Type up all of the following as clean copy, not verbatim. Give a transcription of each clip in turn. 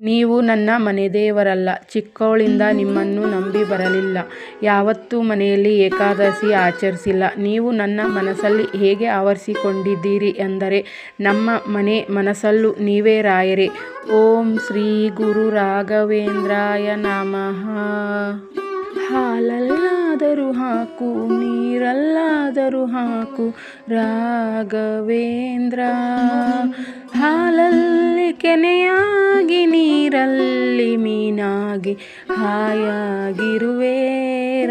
ನೀವು ನನ್ನ ಮನೆದೇವರಲ್ಲ. ಚಿಕ್ಕವಳಿಂದ ನಿಮ್ಮನ್ನು ನಂಬಿ ಬರಲಿಲ್ಲ. ಯಾವತ್ತೂ ಮನೆಯಲ್ಲಿ ಏಕಾದಶಿ ಆಚರಿಸಿಲ್ಲ. ನೀವು ನನ್ನ ಮನಸ್ಸಲ್ಲಿ ಹೇಗೆ ಆವರಿಸಿಕೊಂಡಿದ್ದೀರಿ ಎಂದರೆ ನಮ್ಮ ಮನೆ ಮನಸ್ಸಲ್ಲೂ ನೀವೇ ರಾಯರೇ. ಓಂ ಶ್ರೀ ಗುರು ರಾಘವೇಂದ್ರಾಯ ನಮಃ. ಹಾಲಲ್ಲಾದರೂ ಹಾಕು, ನೀರಲ್ಲಾದರೂ ಹಾಕು ರಾಘವೇಂದ್ರ. ಹಾಲಲ್ಲಿ ಕೆನೆಯಾಗಿ, ನೀರಲ್ಲಿ ಮೀನಾಗಿ ಹಾಯಾಗಿರುವೆ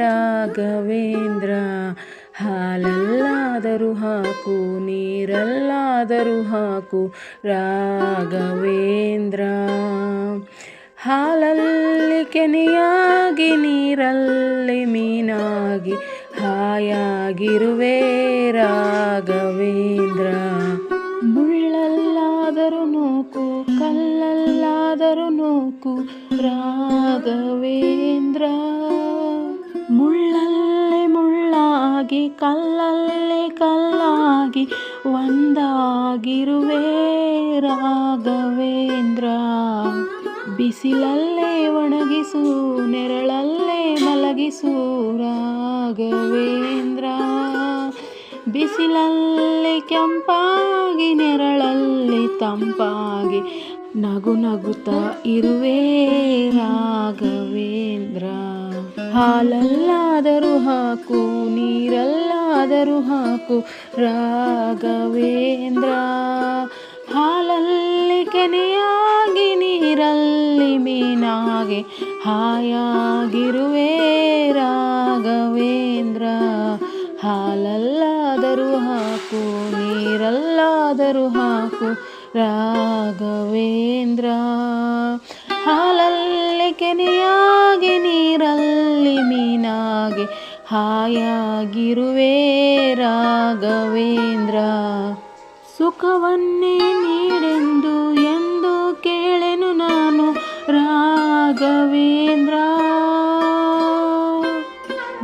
ರಾಘವೇಂದ್ರ. ಹಾಲಲ್ಲಾದರೂ ಹಾಕು, ನೀರಲ್ಲಾದರೂ ಹಾಕು ರಾಘವೇಂದ್ರ. ಹಾಲಲ್ಲಿ ಕೆನೆಯಾಗಿ, ನೀರಲ್ಲಿ ಮೀನಾಗಿ ಹಾಯಾಗಿರುವೆ ರಾಘವೇಂದ್ರ. ಮುಳ್ಳಲ್ಲಾದರೂ ನೂಕು, ಕಲ್ಲಲ್ಲಾದರೂ ನೂಕು ರಾಘವೇಂದ್ರ. ಮುಳ್ಳಲ್ಲಿ ಮುಳ್ಳಾಗಿ, ಕಲ್ಲಲ್ಲಿ ಕಲ್ಲಾಗಿ ಒಂದಾಗಿರುವೆ ರಾಘವೇಂದ್ರ. ಬಿಸಿಲಲ್ಲೇ ಒಣಗಿಸು, ನೆರಳಲ್ಲೇ ಮಲಗಿಸು ರಾಘವೇಂದ್ರ. ಬಿಸಿಲಲ್ಲಿ ಕೆಂಪಾಗಿ, ನೆರಳಲ್ಲಿ ತಂಪಾಗಿ ನಗು ನಗುತ್ತಾ ಇರುವೆ ರಾಘವೇಂದ್ರ. ಹಾಲಲ್ಲಾದರೂ ಹಾಕು, ನೀರಲ್ಲಾದರೂ ಹಾಕು ರಾಘವೇಂದ್ರ. ಹಾಲಲ್ಲಿ ಕೆನೆಯಾಗಿ, ನೀರಲ್ಲಿ ಮೀನಾಗಿ ಹಾಯಾಗಿರುವೆ ರಾಘವೇಂದ್ರ. ಹಾಲಲ್ಲಾದರೂ ಹಾಕು, ನೀರಲ್ಲಾದರೂ ಹಾಕು ರಾಘವೇಂದ್ರ. ಹಾಲಲ್ಲಿ ಕೆನೆಯಾಗಿ, ನೀರಲ್ಲಿ ಮೀನಾಗಿ ಹಾಯಾಗಿರುವೆ ರಾಘವೇಂದ್ರ. ಸುಖವನ್ನೇ ನೀಡೆಂದು ಎಂದು ಕೇಳೆನು ನಾನು ರಾಘವೇಂದ್ರ.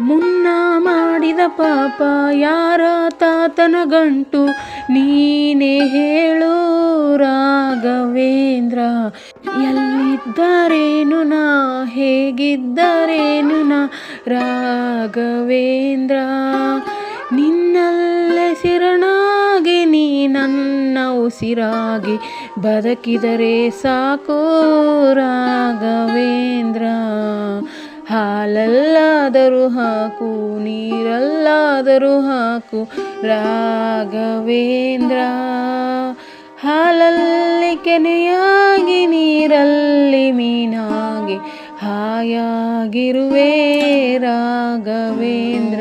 ಮುನ್ನ ಮಾಡಿದ ಪಾಪ ಯಾರ ತಾತನ ಗಂಟು ನೀನೇ ಹೇಳು ರಾಘವೇಂದ್ರ. ಎಲ್ಲಿದ್ದರೇನು ನಾ, ಹೇಗಿದ್ದರೇನು ನಾ ರಾಘವೇಂದ್ರ. ನಿನ್ನಲ್ಲೇ ಶರಣಾಗಿ, ನೀ ನನ್ನ ಉಸಿರಾಗಿ ಬದುಕಿದರೆ ಸಾಕು ರಾಘವೇಂದ್ರ. ಹಾಲಲ್ಲಾದರೂ ಹಾಕು, ನೀರಲ್ಲಾದರೂ ಹಾಕು ರಾಘವೇಂದ್ರ. ಹಾಲಲ್ಲಿ ಕೆನೆಯಾಗಿ, ನೀರಲ್ಲಿ ಮೀನಾಗಿ ಹಾಯಾಗಿರುವೆ ರಾಘವೇಂದ್ರ.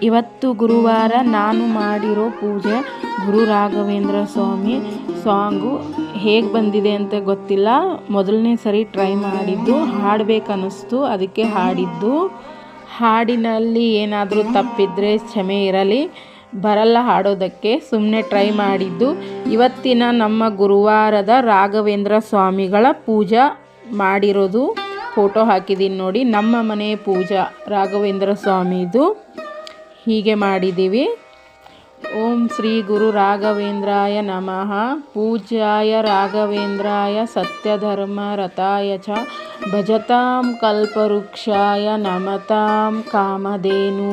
ಇವತ್ತು ಗುರುವಾರ ನಾನು ಮಾಡಿರೋ ಪೂಜೆ ಗುರು ರಾಘವೇಂದ್ರ ಸ್ವಾಮಿ ಸಾಂಗು ಹೇಗೆ ಬಂದಿದೆ ಅಂತ ಗೊತ್ತಿಲ್ಲ. ಮೊದಲನೇ ಸರಿ ಟ್ರೈ ಮಾಡಿದ್ದು, ಹಾಡಬೇಕನ್ನಿಸ್ತು, ಅದಕ್ಕೆ ಹಾಡಿದ್ದು. ಹಾಡಿನಲ್ಲಿ ಏನಾದರೂ ತಪ್ಪಿದರೆ ಕ್ಷಮೆ ಇರಲಿ, ಬರಲ್ಲ ಹಾಡೋದಕ್ಕೆ, ಸುಮ್ಮನೆ ಟ್ರೈ ಮಾಡಿದ್ದು. ಇವತ್ತಿನ ನಮ್ಮ ಗುರುವಾರದ ರಾಘವೇಂದ್ರ ಸ್ವಾಮಿಗಳ ಪೂಜಾ ಮಾಡಿರೋದು ಫೋಟೋ ಹಾಕಿದ್ದೀನಿ ನೋಡಿ. ನಮ್ಮ ಮನೆ ಪೂಜಾ ರಾಘವೇಂದ್ರ ಸ್ವಾಮಿದು ಹೀಗೆ ಮಾಡಿದ್ದೀವಿ. ಓಂ ಶ್ರೀ ಗುರು ರಾಘವೇಂದ್ರಾಯ ನಮಃ. ಪೂಜ್ಯಾಯ ರಾಘವೇಂದ್ರಾಯ ಸತ್ಯಧರ್ಮ ರತಾಯ ಚ ಭಜತಾಂ ಕಲ್ಪವೃಕ್ಷಾಯ ನಮತಾಂ ಕಾಮಧೇನು.